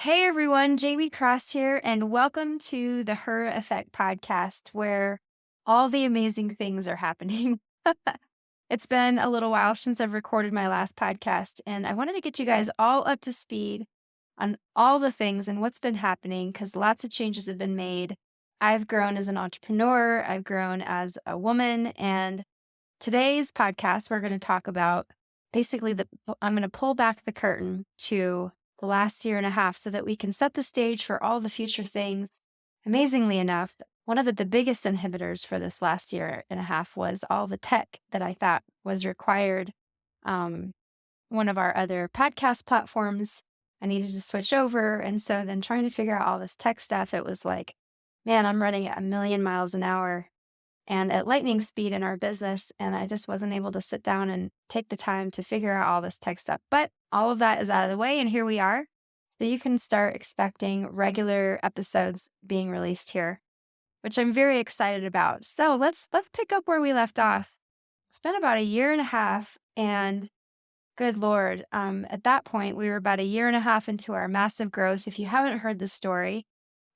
Hey everyone, Jamie Cross here, and welcome to the Her Effect podcast where all the amazing things are happening. It's been a little while since I've recorded my last podcast, and I wanted to get you guys all up to speed on all the things and what's been happening because lots of changes have been made. I've grown as an entrepreneur, I've grown as a woman, and today's podcast, we're going to talk about basically I'm going to pull back the curtain to the last year and a half so that we can set the stage for all the future things. Amazingly enough, one of the biggest inhibitors for this last year and a half was all the tech that I thought was required. Um, One of our other podcast platforms, I needed to switch over. And so then trying to figure out all this tech stuff, it was like, man, I'm running at a million miles an hour and at lightning speed in our business. And I just wasn't able to sit down and take the time to figure out all this tech stuff. But all of that is out of the way. And here we are. So you can start expecting regular episodes being released here, which I'm very excited about. So let's pick up where we left off. It's been about a year and a half. And good Lord, at that point, we were about a year and a half into our massive growth. If you haven't heard the story,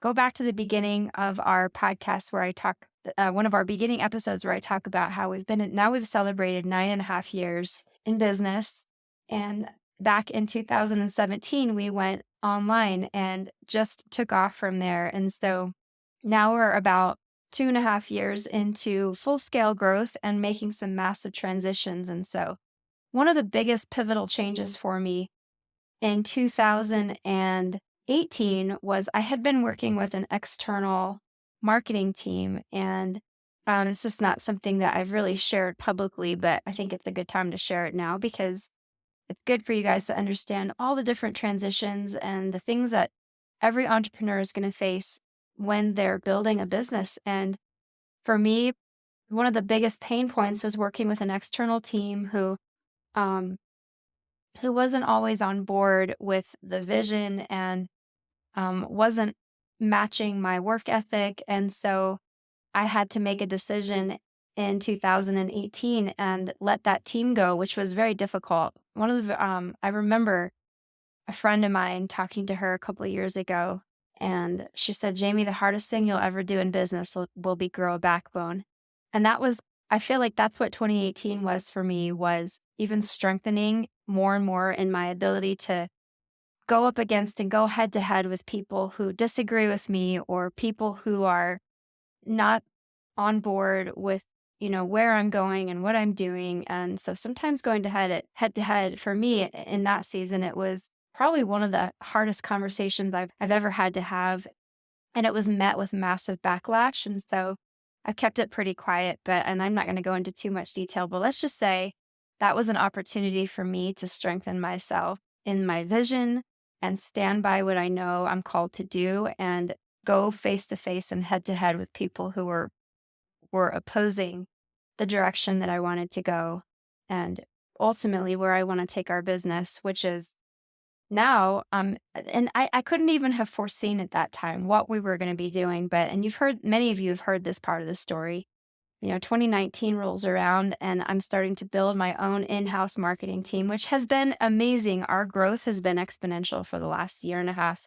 go back to the beginning of our podcast where I talk, one of our beginning episodes where I talk about how we've celebrated 9.5 years in business. And back in 2017, we went online and just took off from there. And so now we're about 2.5 years into full scale growth and making some massive transitions. And so one of the biggest pivotal changes for me in 2018 was I had been working with an external marketing team, and it's just not something that I've really shared publicly, but I think it's a good time to share it now because it's good for you guys to understand all the different transitions and the things that every entrepreneur is going to face when they're building a business. And for me, one of the biggest pain points was working with an external team um, who wasn't always on board with the vision and wasn't matching my work ethic. And so I had to make a decision in 2018 and let that team go, which was very difficult. I remember a friend of mine talking to her a couple of years ago, and she said, Jamie, the hardest thing you'll ever do in business will be grow a backbone. And I feel like that's what 2018 was for me, was even strengthening more and more in my ability to go up against and go head to head with people who disagree with me or people who are not on board with, where I'm going and what I'm doing. And so sometimes going to head to head for me in that season, it was probably one of the hardest conversations I've ever had to have. And it was met with massive backlash. And so I've kept it pretty quiet, and I'm not going to go into too much detail, but let's just say that was an opportunity for me to strengthen myself in my vision and stand by what I know I'm called to do and go face to face and head to head with people who were opposing the direction that I wanted to go and ultimately where I want to take our business, which is now, and I couldn't even have foreseen at that time what we were going to be doing. And many of you have heard this part of the story. 2019 rolls around and I'm starting to build my own in-house marketing team, which has been amazing. Our growth has been exponential for the last year and a half.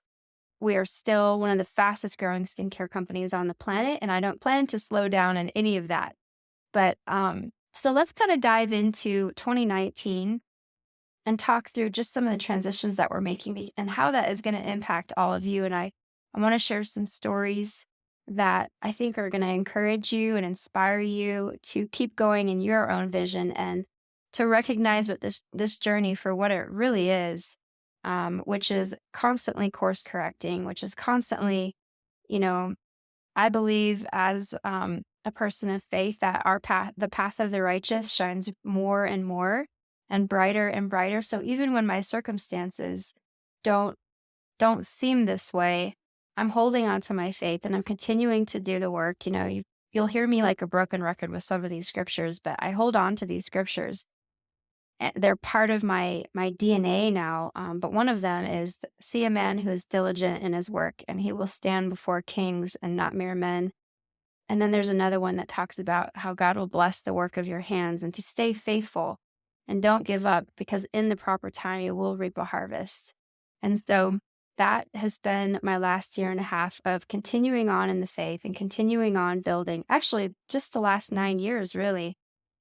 We are still one of the fastest growing skincare companies on the planet, and I don't plan to slow down in any of that. So let's kind of dive into 2019 and talk through just some of the transitions that we're making and how that is going to impact all of you. And I want to share some stories that I think are going to encourage you and inspire you to keep going in your own vision and to recognize what this journey for what it really is, which is constantly course correcting, which is constantly, you know, I believe as a person of faith that the path of the righteous shines more and more and brighter and brighter. So even when my circumstances don't don't seem this way, I'm holding on to my faith and I'm continuing to do the work. You'll hear me like a broken record with some of these scriptures, but I hold on to these scriptures. They're part of my DNA now. But one of them is, see a man who is diligent in his work, and he will stand before kings and not mere men. And then there's another one that talks about how God will bless the work of your hands and to stay faithful and don't give up, because in the proper time you will reap a harvest. And so that has been my last year and a half of continuing on in the faith and continuing on building. Actually, just the last 9 years, really,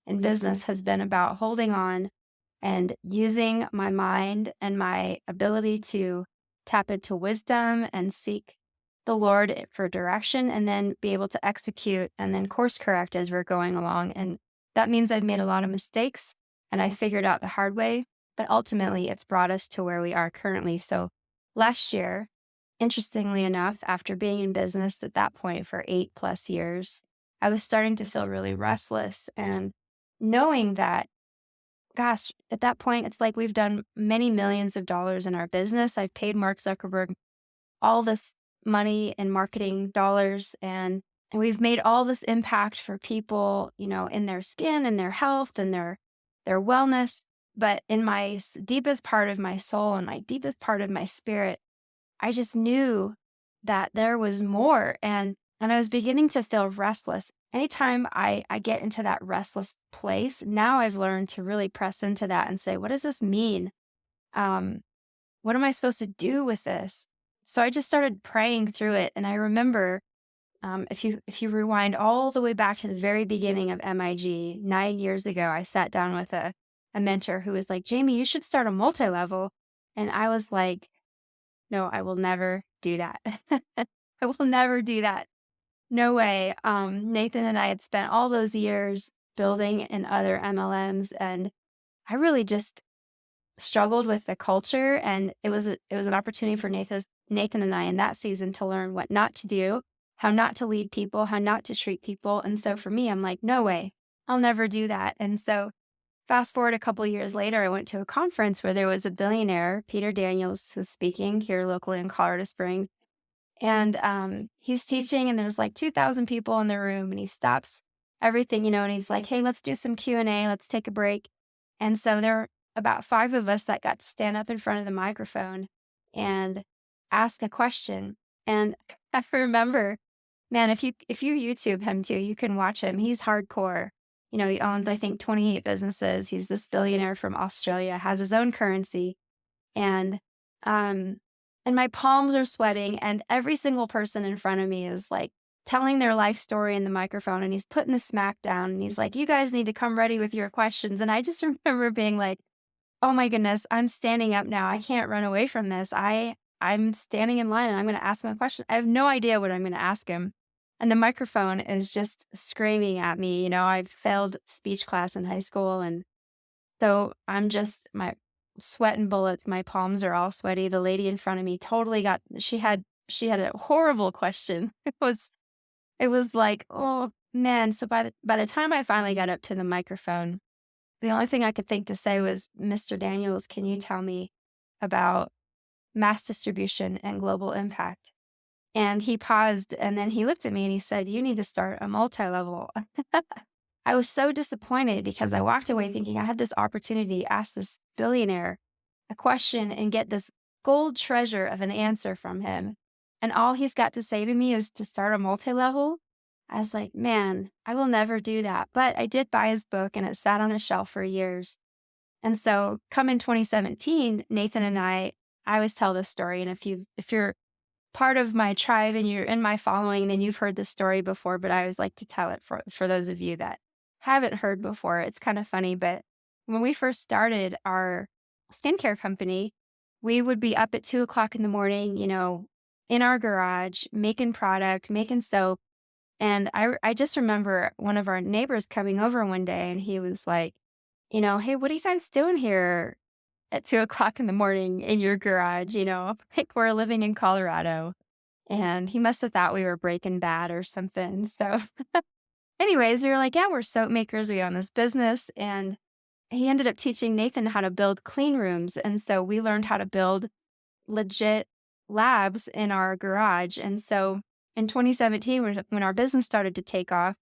in business has been about holding on and using my mind and my ability to tap into wisdom and seek the Lord for direction and then be able to execute and then course correct as we're going along. And that means I've made a lot of mistakes and I figured out the hard way, but ultimately it's brought us to where we are currently. So last year, interestingly enough, after being in business at that point for 8+ years, I was starting to feel really restless and knowing that, gosh, at that point, it's like we've done many millions of dollars in our business. I've paid Mark Zuckerberg all this money in marketing dollars and we've made all this impact for people, in their skin and their health and their wellness. But in my deepest part of my soul and my deepest part of my spirit, I just knew that there was more and I was beginning to feel restless. Anytime I get into that restless place, now I've learned to really press into that and say, what does this mean? Um, what am I supposed to do with this? So I just started praying through it. And I remember if you rewind all the way back to the very beginning of MIG 9 years ago, I sat down with a mentor who was like, Jamie, you should start a multi-level. And I was like, no, I will never do that. I will never do that. No way. Nathan and I had spent all those years building in other MLMs, and I really just struggled with the culture. And it was an opportunity for Nathan and I in that season to learn what not to do, how not to lead people, how not to treat people. And so for me, I'm like, no way, I'll never do that. And so fast forward a couple years later, I went to a conference where there was a billionaire, Peter Daniels, who's speaking here locally in Colorado Springs. And he's teaching, and there's like 2,000 people in the room, and he stops everything, and he's like, hey, let's do some Q&A. Let's take a break. And so there are about 5 of us that got to stand up in front of the microphone and ask a question. And I remember, man, if you YouTube him too, you can watch him. He's hardcore. He owns, I think, 28 businesses. He's this billionaire from Australia, has his own currency. And um and my palms are sweating and every single person in front of me is like telling their life story in the microphone, and he's putting the smack down and he's like, you guys need to come ready with your questions. And I just remember being like, oh my goodness, I'm standing up now. I can't run away from this. I'm standing in line and I'm going to ask him a question. I have no idea what I'm going to ask him. And the microphone is just screaming at me. I've failed speech class in high school, and so I'm just my sweating bullets, my palms are all sweaty. The lady in front of me totally she had a horrible question. It was like, oh man. So by the time I finally got up to the microphone, the only thing I could think to say was, Mr. Daniels, can you tell me about mass distribution and global impact? And he paused and then he looked at me and he said, you need to start a multi-level. I was so disappointed because I walked away thinking I had this opportunity to ask this billionaire a question and get this gold treasure of an answer from him. And all he's got to say to me is to start a multi-level. I was like, man, I will never do that. But I did buy his book and it sat on a shelf for years. And so come in 2017, Nathan and I always tell this story. And if you're part of my tribe and you're in my following, then you've heard this story before, but I always like to tell it for those of you that haven't heard before. It's kind of funny, but when we first started our skincare company, we would be up at 2 o'clock in the morning, in our garage, making product, making soap. And I just remember one of our neighbors coming over one day and he was like, hey, what are you guys doing here at 2 o'clock in the morning in your garage? Like we're living in Colorado. And he must have thought we were Breaking Bad or something. So anyways, we were like, yeah, we're soap makers. We own this business. And he ended up teaching Nathan how to build clean rooms. And so we learned how to build legit labs in our garage. And so in 2017, when our business started to take off,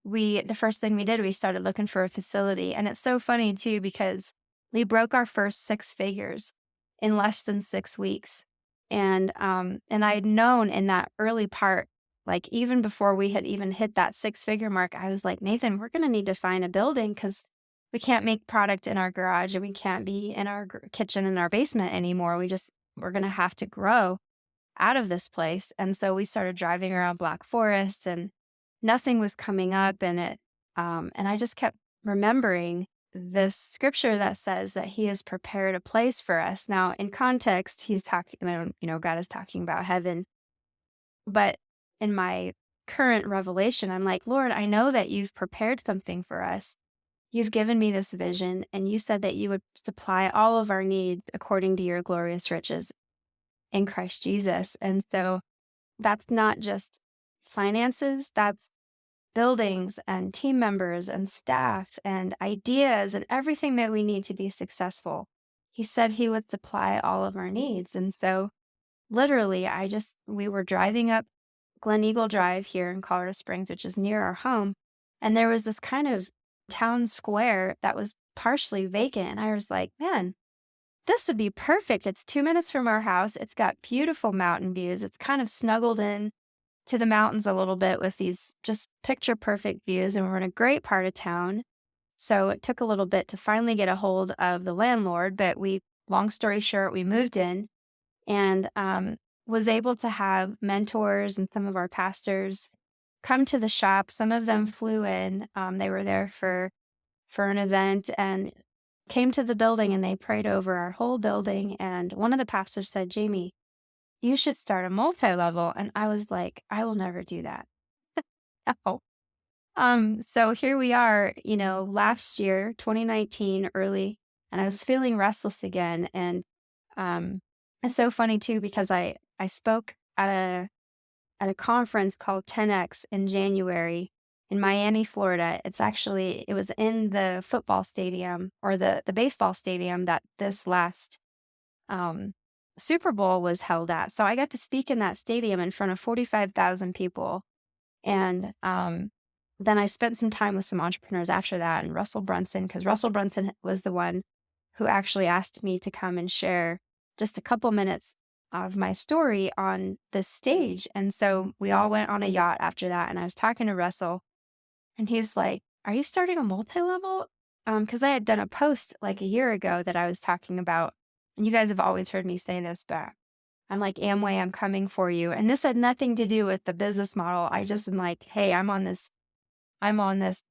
the first thing we did, we started looking for a facility. And it's so funny too, because we broke our first 6 figures in less than 6 weeks. And I had known in that early part, like even before we had even hit that 6 figure mark, I was like, Nathan, we're going to need to find a building because we can't make product in our garage and we can't be in our kitchen in our basement anymore. we're going to have to grow out of this place. And so we started driving around Black Forest and nothing was coming up. And I just kept remembering this scripture that says that he has prepared a place for us. Now, in context, he's talking, God is talking about heaven. But in my current revelation, I'm like, Lord, I know that you've prepared something for us. You've given me this vision, and you said that you would supply all of our needs according to your glorious riches in Christ Jesus. And so that's not just finances, that's buildings and team members and staff and ideas and everything that we need to be successful. He said he would supply all of our needs. And so literally, we were driving up Glen Eagle Drive here in Colorado Springs, which is near our home. And there was this kind of town square that was partially vacant. And I was like, man, this would be perfect. It's 2 minutes from our house. It's got beautiful mountain views. It's kind of snuggled in to the mountains a little bit with these just picture perfect views. And we're in a great part of town. So it took a little bit to finally get a hold of the landlord. But long story short, we moved in and was able to have mentors and some of our pastors come to the shop. Some of them flew in. They were there for an event and came to the building and they prayed over our whole building. And one of the pastors said, Jamie, you should start a multi-level. And I was like, I will never do that. Oh. So here we are, last year, 2019, early, and I was feeling restless again. And it's so funny too, because I spoke at a conference called 10X in January in Miami, Florida. It was in the football stadium or the baseball stadium that this last Super Bowl was held at. So I got to speak in that stadium in front of 45,000 people. And then I spent some time with some entrepreneurs after that, and Russell Brunson, because Russell Brunson was the one who actually asked me to come and share just a couple minutes of my story on this stage. And so we all went on a yacht after that. And I was talking to Russell, and he's like, are you starting a multi-level? Because I had done a post like a year ago that I was talking about, and you guys have always heard me say this, but I'm like, Amway, I'm coming for you. And this had nothing to do with the business model. I just am like, hey, I'm on this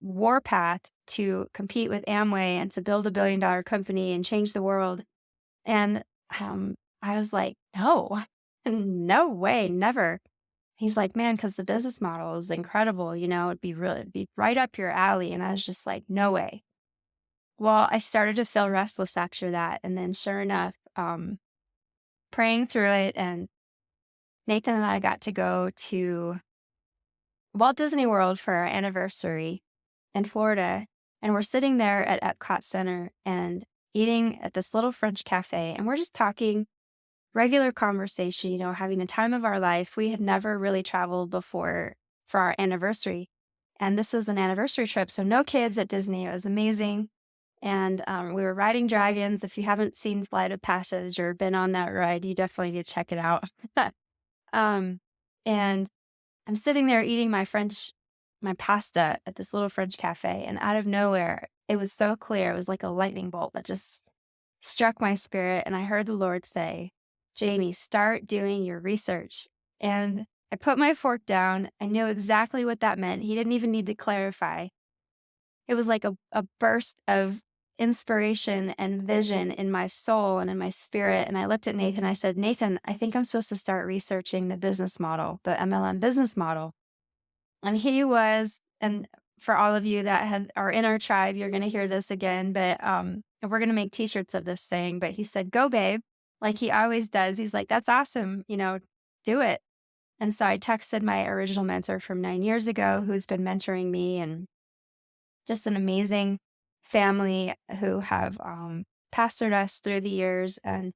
war path to compete with Amway and to build $1 billion company and change the world. And I was like, no, no way, never. He's like, man, because the business model is incredible. It'd be right up your alley. And I was just like, no way. Well, I started to feel restless after that. And then sure enough, praying through it, and Nathan and I got to go to Walt Disney World for our anniversary in Florida. And we're sitting there at Epcot Center and eating at this little French cafe. And we're just talking, regular conversation, having the time of our life. We had never really traveled before for our anniversary. And this was an anniversary trip. So no kids at Disney. It was amazing. And we were riding dragons. If you haven't seen Flight of Passage or been on that ride, you definitely need to check it out. And I'm sitting there eating my pasta at this little French cafe. And out of nowhere, it was so clear. It was like a lightning bolt that just struck my spirit. And I heard the Lord say, Jamie, start doing your research. And I put my fork down. I knew exactly what that meant. He didn't even need to clarify. It was like a burst of inspiration and vision in my soul and in my spirit. And I looked at Nathan. I said, Nathan, I think I'm supposed to start researching the business model, the MLM business model. And he was, and for all of you that are in our tribe, you're going to hear this again, but we're going to make t-shirts of this saying, but he said, go babe, like he always does. He's like, that's awesome. Do it. And so I texted my original mentor from 9 years ago, who's been mentoring me, and just an amazing family who have pastored us through the years. And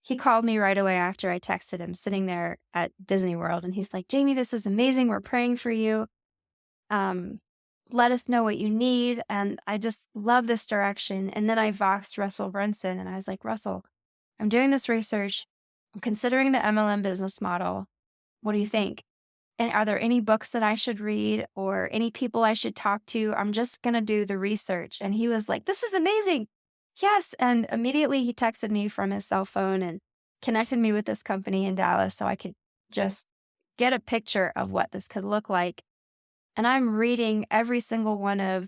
he called me right away after I texted him, sitting there at Disney World. And he's like, Jamie, this is amazing. We're praying for you. Let us know what you need. And I just love this direction. And then I voxed Russell Brunson, and I was like, Russell, I'm doing this research. I'm considering the MLM business model. What do you think? And are there any books that I should read or any people I should talk to? I'm just going to do the research. And he was like, this is amazing. Yes. And immediately he texted me from his cell phone, and connected me with this company in Dallas so I could just get a picture of what this could look like. And I'm reading every single one of,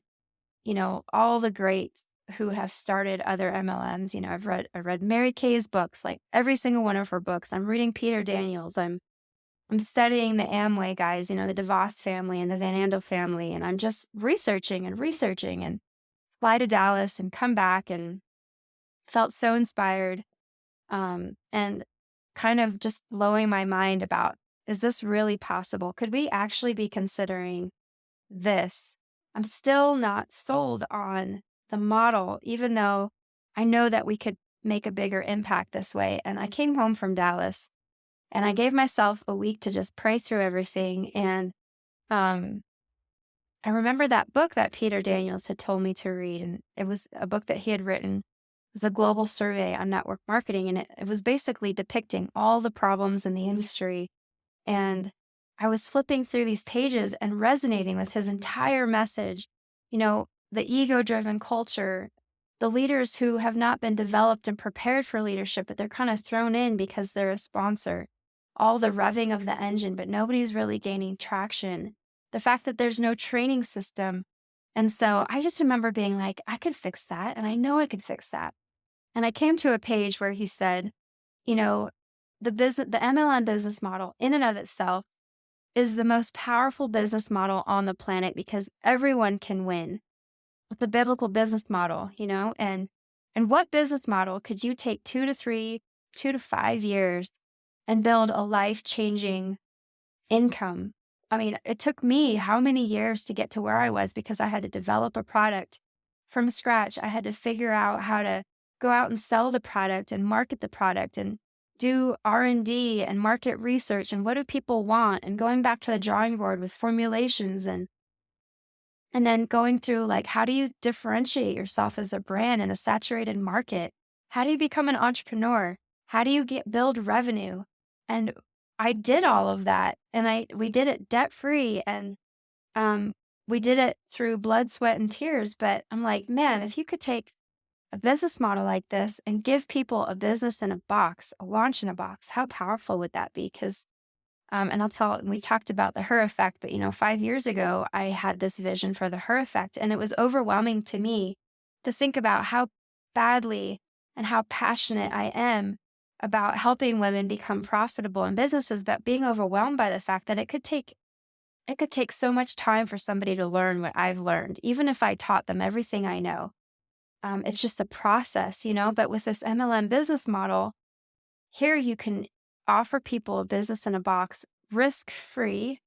all the greats who have started other MLMs. I read Mary Kay's books, like every single one of her books. I'm reading Peter Daniels. I'm studying the Amway guys, the DeVos family and the Van Andel family, and I'm just researching and fly to Dallas and come back and felt so inspired, and kind of just blowing my mind about, is this really possible? Could we actually be considering this? I'm still not sold on the model, even though I know that we could make a bigger impact this way. And I came home from Dallas and I gave myself a week to just pray through everything. And um, I remember that book that Peter Daniels had told me to read. And it was a book that he had written. It was a global survey on network marketing. And it was basically depicting all the problems in the industry, and I was flipping through these pages and resonating with his entire message. The ego driven culture, the leaders who have not been developed and prepared for leadership, but they're kind of thrown in because they're a sponsor. All the revving of the engine, but nobody's really gaining traction. The fact that there's no training system. And so I just remember being like, I could fix that. And I know I could fix that. And I came to a page where he said, you know, the MLM business model in and of itself is the most powerful business model on the planet because everyone can win with the biblical business model, and what business model could you take 2 to 5 years and build a life-changing income? I mean, it took me how many years to get to where I was because I had to develop a product from scratch. I had to figure out how to go out and sell the product and market the product and do R&D and market research and what do people want, and going back to the drawing board with formulations, and then going through, like, how do you differentiate yourself as a brand in a saturated market? How do you become an entrepreneur? How do you build revenue? And I did all of that, and we did it debt free, and um, we did it through blood, sweat, and tears. But I'm like, man, if you could take a business model like this and give people a business in a box, a launch in a box, how powerful would that be? Because and we talked about the her effect, but 5 years ago, I had this vision for the her effect, and it was overwhelming to me to think about how badly and how passionate I am about helping women become profitable in businesses, but being overwhelmed by the fact that it could take so much time for somebody to learn what I've learned, even if I taught them everything I know. It's just a process, but with this MLM business model, here you can offer people a business in a box risk free,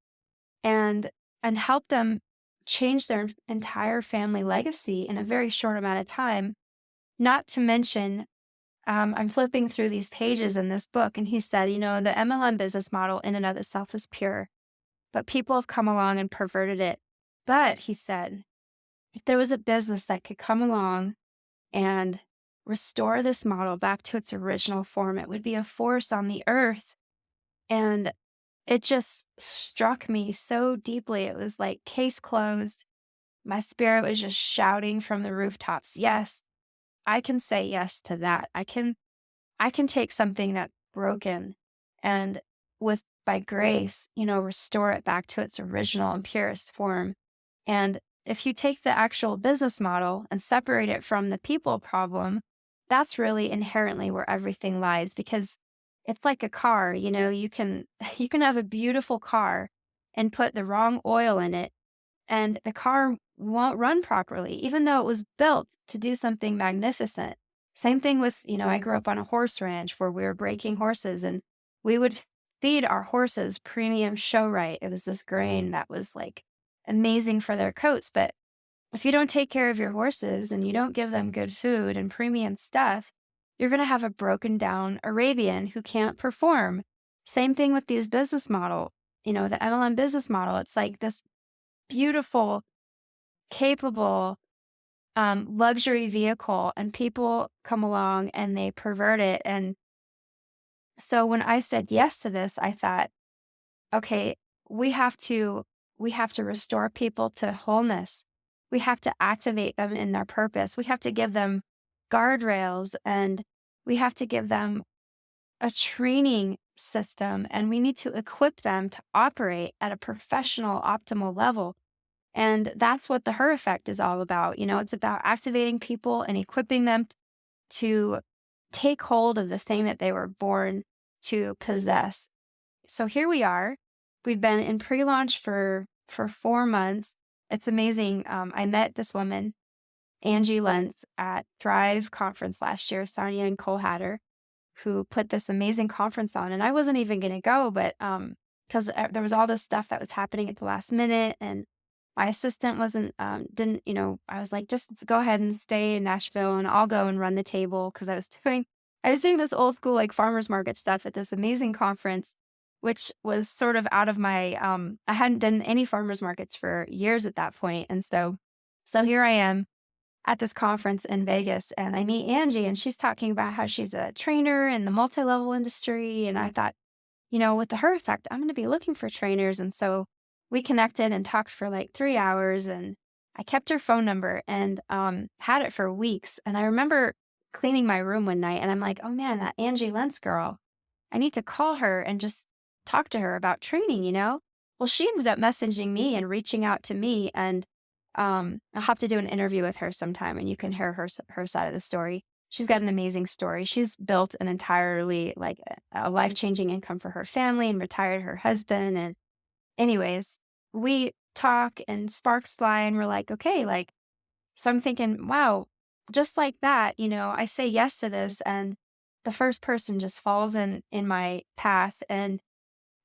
and help them change their entire family legacy in a very short amount of time. Not to mention, I'm flipping through these pages in this book, and he said, the MLM business model in and of itself is pure, but people have come along and perverted it. But he said, if there was a business that could come along and restore this model back to its original form, it would be a force on the earth. And it just struck me so deeply. It was like case closed. My spirit was just shouting from the rooftops, yes, I can say yes to that. I can take something that's broken and, with by grace, restore it back to its original and purest form. And if you take the actual business model and separate it from the people problem, that's really inherently where everything lies, because it's like a car, you can you can have a beautiful car and put the wrong oil in it, and the car won't run properly, even though it was built to do something magnificent. Same thing with, I grew up on a horse ranch where we were breaking horses, and we would feed our horses premium show right. It was this grain that was like amazing for their coats. But if you don't take care of your horses and you don't give them good food and premium stuff, you're going to have a broken down Arabian who can't perform. Same thing with these business model, the MLM business model. It's like this beautiful, capable, luxury vehicle, and people come along and they pervert it. And so when I said yes to this, I thought, okay, we have to we have to restore people to wholeness. We have to activate them in their purpose. We have to give them guardrails, and we have to give them a training system and we need to equip them to operate at a professional, optimal level. And that's what the her effect is all about. It's about activating people and equipping them to take hold of the thing that they were born to possess. So here we are. We've been in pre-launch for 4 months. It's amazing. I met this woman, Angie Lentz, at Thrive conference last year. Sonia and Cole Hatter, who put this amazing conference on, and I wasn't even going to go, but because there was all this stuff that was happening at the last minute, and my assistant wasn't didn't I was like, just go ahead and stay in Nashville, and I'll go and run the table because I was doing this old school like farmers market stuff at this amazing conference, which was sort of out of my I hadn't done any farmers markets for years at that point, and so here I am at this conference in Vegas and I meet Angie and she's talking about how she's a trainer in the multi-level industry. And I thought, with the her effect, I'm going to be looking for trainers. And so we connected and talked for like 3 hours and I kept her phone number and had it for weeks. And I remember cleaning my room one night and I'm like, oh man, that Angie Lentz girl, I need to call her and just talk to her about training. Well, she ended up messaging me and reaching out to me and I'll have to do an interview with her sometime and you can hear her side of the story. She's got an amazing story. She's built an entirely like a life-changing income for her family and retired her husband. And anyways, we talk and sparks fly and we're like, okay, like, so I'm thinking, wow, just like that, I say yes to this and the first person just falls in my path. And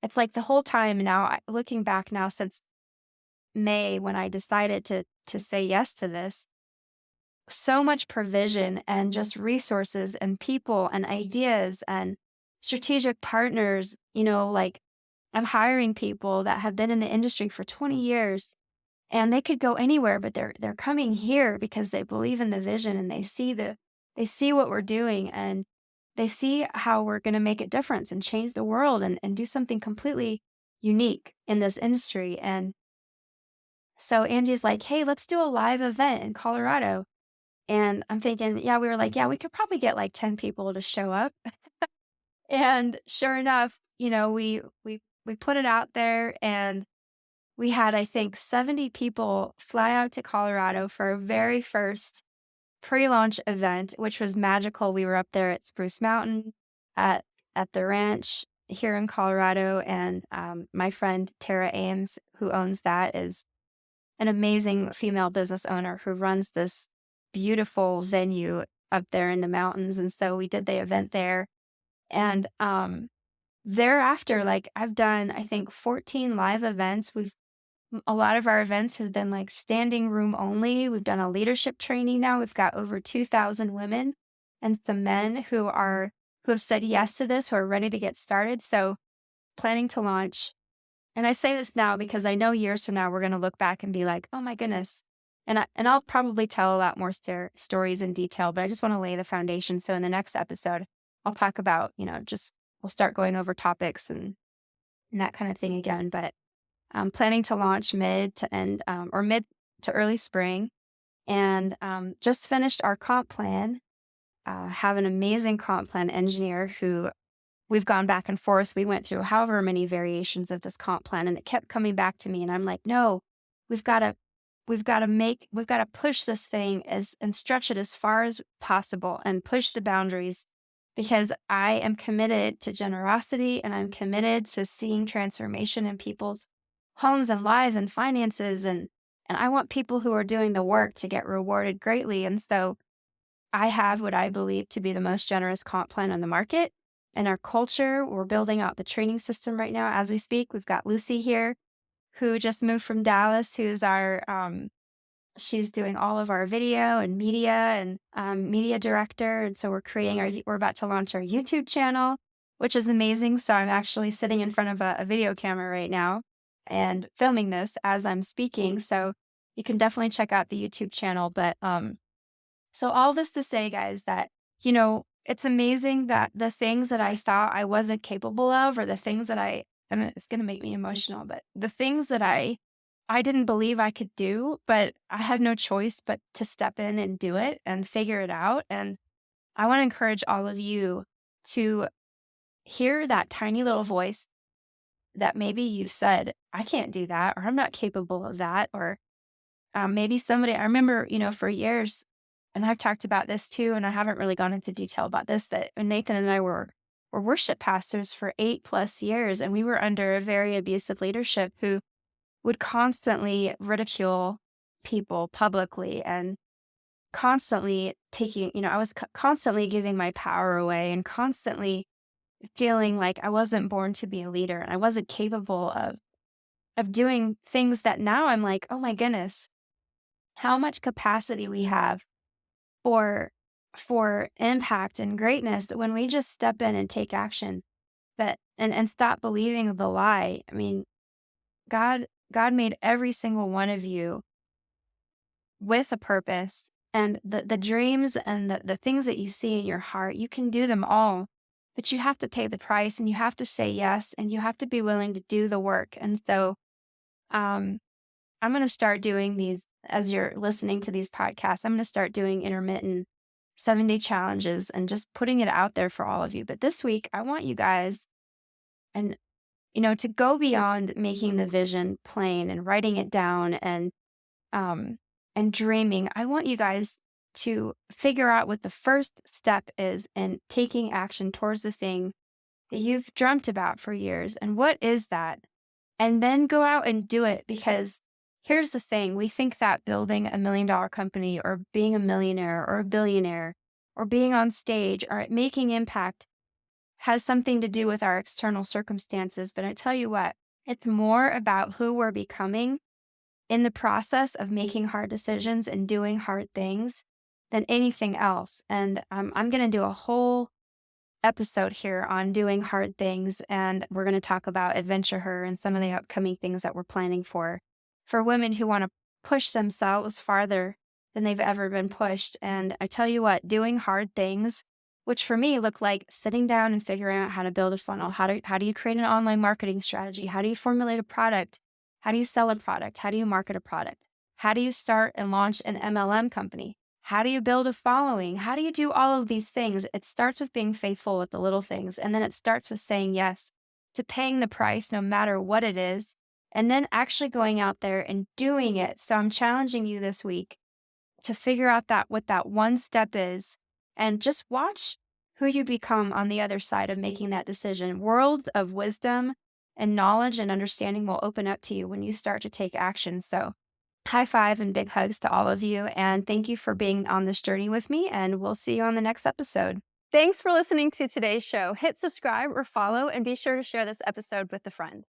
it's like the whole time now, looking back now since May when I decided to say yes to this, so much provision and just resources and people and ideas and strategic partners, like I'm hiring people that have been in the industry for 20 years and they could go anywhere, but they're coming here because they believe in the vision and they see what we're doing and they see how we're going to make a difference and change the world and do something completely unique in this industry. And so Angie's like, "Hey, let's do a live event in Colorado." And I'm thinking, yeah, we were like, yeah, we could probably get like 10 people to show up. And sure enough, we put it out there and we had, I think, 70 people fly out to Colorado for our very first pre-launch event, which was magical. We were up there at Spruce Mountain at at the ranch here in Colorado. And my friend Tara Ames, who owns that, is an amazing female business owner who runs this beautiful venue up there in the mountains. And so we did the event there. And thereafter, like I've done, I think 14 live events. A lot of our events have been like standing room only. We've done a leadership training now. We've got over 2,000 women and some men who have said yes to this, who are ready to get started. So planning to launch, and I say this now because I know years from now we're going to look back and be like, "Oh my goodness." And I'll probably tell a lot more stories in detail, but I just want to lay the foundation. So in the next episode, I'll talk about, just we'll start going over topics and that kind of thing again. But I'm planning to launch mid to end or mid to early spring, and just finished our comp plan. Have an amazing comp plan engineer who we've gone back and forth. We went through however many variations of this comp plan and it kept coming back to me. And I'm like, no, we've got to, we've got to push this thing and stretch it as far as possible and push the boundaries because I am committed to generosity and I'm committed to seeing transformation in people's homes and lives and finances. And I want people who are doing the work to get rewarded greatly. And so I have what I believe to be the most generous comp plan on the market. And our culture, we're building out the training system right now as we speak. We've got Lucy here, who just moved from Dallas, who's our, she's doing all of our video and media director. And so we're about to launch our YouTube channel, which is amazing. So I'm actually sitting in front of a video camera right now and filming this as I'm speaking. So you can definitely check out the YouTube channel. But, so all this to say, guys, that, it's amazing that the things that I thought I wasn't capable of, or the things that and it's going to make me emotional, but the things that I didn't believe I could do, but I had no choice but to step in and do it and figure it out. And I want to encourage all of you to hear that tiny little voice that maybe you've said, I can't do that, or I'm not capable of that, or maybe somebody, I remember, for years, and I've talked about this too, and I haven't really gone into detail about this, that when Nathan and I were worship pastors for 8+ years, and we were under a very abusive leadership who would constantly ridicule people publicly and constantly taking, I was constantly giving my power away and constantly feeling like I wasn't born to be a leader and I wasn't capable of doing things that now I'm like, oh my goodness, how much capacity we have for impact and greatness, that when we just step in and take action, that and stop believing the lie. I mean, God made every single one of you with a purpose, and the dreams and the things that you see in your heart, you can do them all, but you have to pay the price and you have to say yes and you have to be willing to do the work. And so um I'm going to start doing these, as you're listening to these podcasts, I'm going to start doing intermittent 7-day challenges and just putting it out there for all of you. But this week, I want you guys, and to go beyond making the vision plain and writing it down um and dreaming. I want you guys to figure out what the first step is in taking action towards the thing that you've dreamt about for years. And what is that? And then go out and do it, because here's the thing. We think that building $1 million company or being a millionaire or a billionaire or being on stage or making impact has something to do with our external circumstances. But I tell you what, it's more about who we're becoming in the process of making hard decisions and doing hard things than anything else. And I'm going to do a whole episode here on doing hard things, and we're going to talk about Adventure Her and some of the upcoming things that we're planning for women who want to push themselves farther than they've ever been pushed. And I tell you what, doing hard things, which for me look like sitting down and figuring out how to build a funnel, how do you create an online marketing strategy, how do you formulate a product, how do you sell a product, how do you market a product, how do you start and launch an MLM company, how do you build a following? How do you do all of these things? It starts with being faithful with the little things. And then it starts with saying yes to paying the price, no matter what it is. And then actually going out there and doing it. So I'm challenging you this week to figure out what that one step is, and just watch who you become on the other side of making that decision. Worlds of wisdom and knowledge and understanding will open up to you when you start to take action. So high five and big hugs to all of you. And thank you for being on this journey with me. And we'll see you on the next episode. Thanks for listening to today's show. Hit subscribe or follow, and be sure to share this episode with a friend.